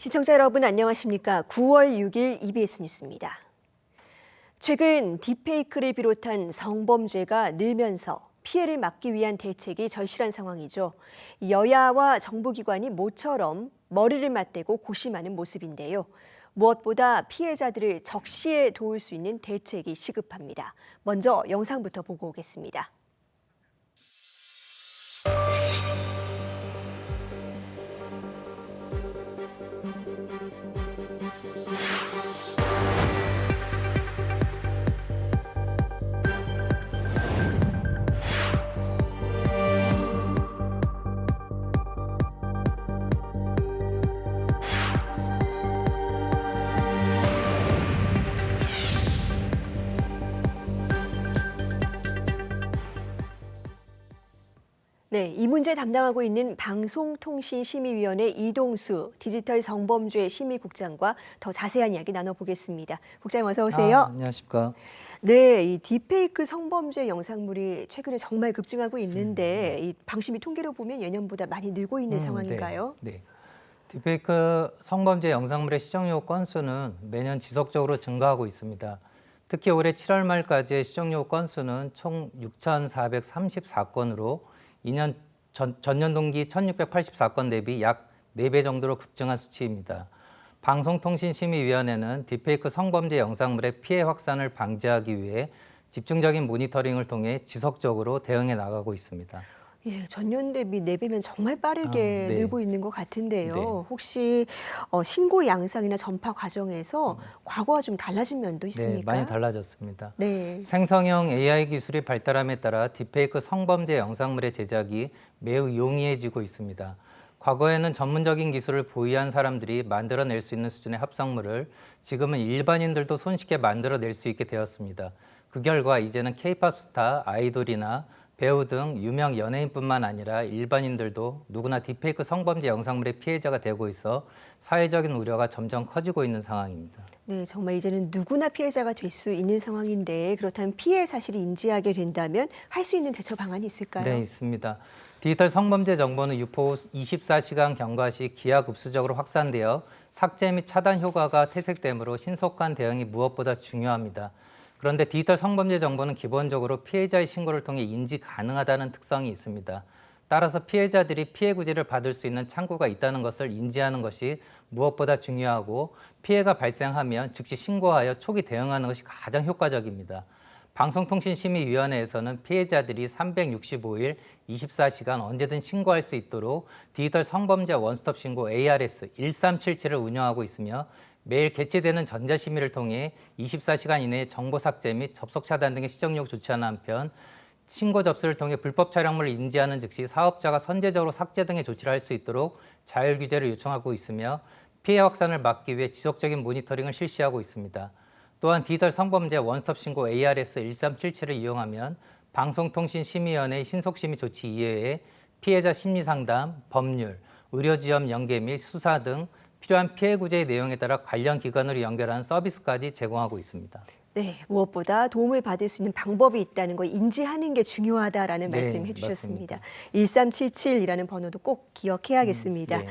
시청자 여러분 안녕하십니까? 9월 6일 EBS 뉴스입니다. 최근 딥페이크를 비롯한 성범죄가 늘면서 피해를 막기 위한 대책이 절실한 상황이죠. 여야와 정부기관이 모처럼 머리를 맞대고 고심하는 모습인데요. 무엇보다 피해자들을 적시에 도울 수 있는 대책이 시급합니다. 먼저 영상부터 보고 오겠습니다. 네, 이 문제 담당하고 있는 방송통신심의위원회 이동수 디지털 성범죄 심의국장과 더 자세한 이야기 나눠보겠습니다. 국장님 어서 오세요. 안녕하십니까. 네, 이 딥페이크 성범죄 영상물이 최근에 정말 급증하고 있는데 이 방심위 통계로 보면 예년보다 많이 늘고 있는 상황인가요? 네. 딥페이크 성범죄 영상물의 시정요 건수는 매년 지속적으로 증가하고 있습니다. 특히 올해 7월 말까지의 시정요 건수는 총 6,434건으로 2년 전년 동기 1,684건 대비 약 4배 정도로 급증한 수치입니다. 방송통신심의위원회는 딥페이크 성범죄 영상물의 피해 확산을 방지하기 위해 집중적인 모니터링을 통해 지속적으로 대응해 나가고 있습니다. 예, 전년 대비 4배면 정말 빠르게 네. 늘고 있는 것 같은데요. 네. 혹시 신고 양상이나 전파 과정에서 과거와 좀 달라진 면도 있습니까? 네, 많이 달라졌습니다. 네. 생성형 AI 기술이 발달함에 따라 딥페이크 성범죄 영상물의 제작이 매우 용이해지고 있습니다. 과거에는 전문적인 기술을 보유한 사람들이 만들어낼 수 있는 수준의 합성물을 지금은 일반인들도 손쉽게 만들어낼 수 있게 되었습니다. 그 결과 이제는 K-팝 스타, 아이돌이나 배우 등 유명 연예인뿐만 아니라 일반인들도 누구나 딥페이크 성범죄 영상물의 피해자가 되고 있어 사회적인 우려가 점점 커지고 있는 상황입니다. 네, 정말 이제는 누구나 피해자가 될 수 있는 상황인데 그렇다면 피해 사실을 인지하게 된다면 할 수 있는 대처 방안이 있을까요? 네, 있습니다. 디지털 성범죄 정보는 유포 24시간 경과 시 기하급수적으로 확산되어 삭제 및 차단 효과가 퇴색되므로 신속한 대응이 무엇보다 중요합니다. 그런데 디지털 성범죄 정보는 기본적으로 피해자의 신고를 통해 인지 가능하다는 특성이 있습니다. 따라서 피해자들이 피해 구제를 받을 수 있는 창구가 있다는 것을 인지하는 것이 무엇보다 중요하고 피해가 발생하면 즉시 신고하여 초기 대응하는 것이 가장 효과적입니다. 방송통신심의위원회에서는 피해자들이 365일 24시간 언제든 신고할 수 있도록 디지털 성범죄 원스톱 신고 ARS 1377을 운영하고 있으며 매일 개최되는 전자심의를 통해 24시간 이내에 정보 삭제 및 접속 차단 등의 시정력 조치하는 한편 신고 접수를 통해 불법 촬영물을 인지하는 즉시 사업자가 선제적으로 삭제 등의 조치를 할 수 있도록 자율 규제를 요청하고 있으며 피해 확산을 막기 위해 지속적인 모니터링을 실시하고 있습니다. 또한 디지털 성범죄 원스톱 신고 ARS 1377을 이용하면 방송통신심의위원회의 신속심의 조치 이외에 피해자 심리상담, 법률, 의료지원 연계 및 수사 등 필요한 피해 구제의 내용에 따라 관련 기관으로 연결하는 서비스까지 제공하고 있습니다. 네, 무엇보다 도움을 받을 수 있는 방법이 있다는 걸 인지하는 게 중요하다라는 네, 말씀 해주셨습니다. 맞습니다. 1377이라는 번호도 꼭 기억해야겠습니다. 네.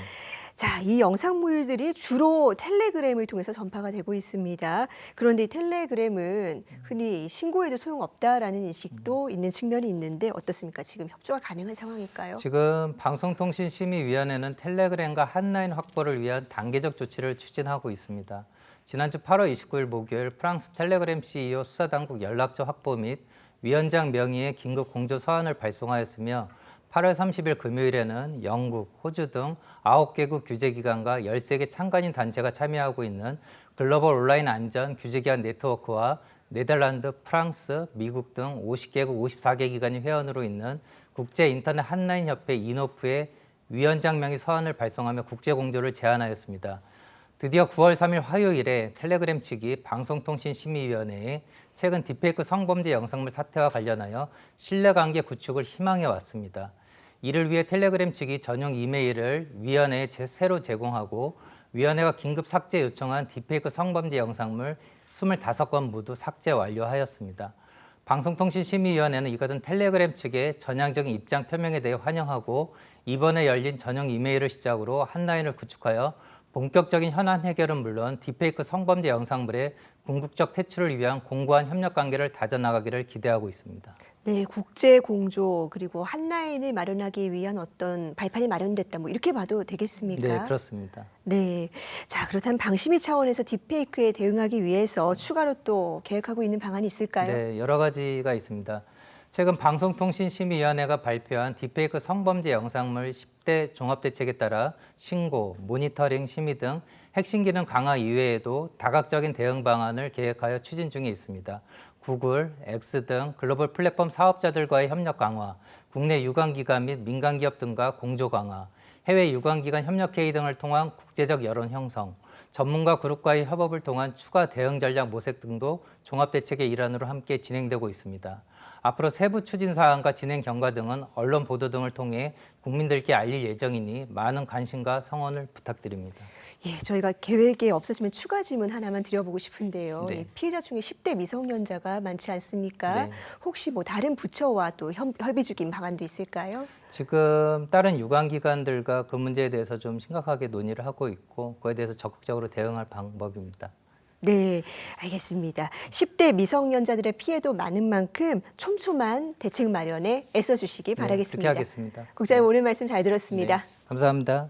자, 이 영상물들이 주로 텔레그램을 통해서 전파가 되고 있습니다. 그런데 이 텔레그램은 흔히 신고해도 소용없다라는 인식도 있는 측면이 있는데 어떻습니까? 지금 협조가 가능한 상황일까요? 지금 방송통신심의위원회는 텔레그램과 핫라인 확보를 위한 단계적 조치를 추진하고 있습니다. 지난주 8월 29일 목요일 프랑스 텔레그램 CEO 수사당국 연락처 확보 및 위원장 명의의 긴급 공조 서한을 발송하였으며 8월 30일 금요일에는 영국, 호주 등 9개국 규제기관과 13개 참관인 단체가 참여하고 있는 글로벌 온라인 안전 규제기관 네트워크와 네덜란드, 프랑스, 미국 등 50개국 54개 기관이 회원으로 있는 국제인터넷 핫라인 협회 이노프의 위원장 명의 서한을 발송하며 국제공조를 제안하였습니다. 드디어 9월 3일 화요일에 텔레그램 측이 방송통신심의위원회에 최근 딥페이크 성범죄 영상물 사태와 관련하여 신뢰관계 구축을 희망해 왔습니다. 이를 위해 텔레그램 측이 전용 이메일을 위원회에 새로 제공하고 위원회가 긴급 삭제 요청한 딥페이크 성범죄 영상물 25건 모두 삭제 완료하였습니다. 방송통신심의위원회는 이것은 텔레그램 측의 전향적인 입장 표명에 대해 환영하고 이번에 열린 전용 이메일을 시작으로 한 라인을 구축하여 본격적인 현안 해결은 물론 딥페이크 성범죄 영상물의 궁극적 퇴출을 위한 공고한 협력 관계를 다져나가기를 기대하고 있습니다. 네, 국제 공조 그리고 한라인을 마련하기 위한 어떤 발판이 마련됐다. 뭐 이렇게 봐도 되겠습니까? 네, 그렇습니다. 네. 자, 그렇다면 방심위 차원에서 딥페이크에 대응하기 위해서 추가로 또 계획하고 있는 방안이 있을까요? 네, 여러 가지가 있습니다. 최근 방송통신심의위원회가 발표한 딥페이크 성범죄 영상물 10대 종합대책에 따라 신고, 모니터링, 심의 등 핵심 기능 강화 이외에도 다각적인 대응 방안을 계획하여 추진 중에 있습니다. 구글, X 등 글로벌 플랫폼 사업자들과의 협력 강화, 국내 유관기관 및 민간기업 등과 공조 강화, 해외 유관기관 협력회의 등을 통한 국제적 여론 형성, 전문가 그룹과의 협업을 통한 추가 대응 전략 모색 등도 종합대책의 일환으로 함께 진행되고 있습니다. 앞으로 세부 추진 사항과 진행 경과 등은 언론 보도 등을 통해 국민들께 알릴 예정이니 많은 관심과 성원을 부탁드립니다. 예, 저희가 계획에 없으시면 추가 질문 하나만 드려보고 싶은데요. 네. 예, 피해자 중에 10대 미성년자가 많지 않습니까? 네. 혹시 뭐 다른 부처와 또 협의 중인 방안도 있을까요? 지금 다른 유관기관들과 그 문제에 대해서 좀 심각하게 논의를 하고 있고 그에 대해서 적극적으로 대응할 방법입니다. 네, 알겠습니다. 10대 미성년자들의 피해도 많은 만큼 촘촘한 대책 마련에 애써주시기 네, 바라겠습니다. 그렇게 하겠습니다. 국장님 오늘 말씀 잘 들었습니다. 네, 감사합니다.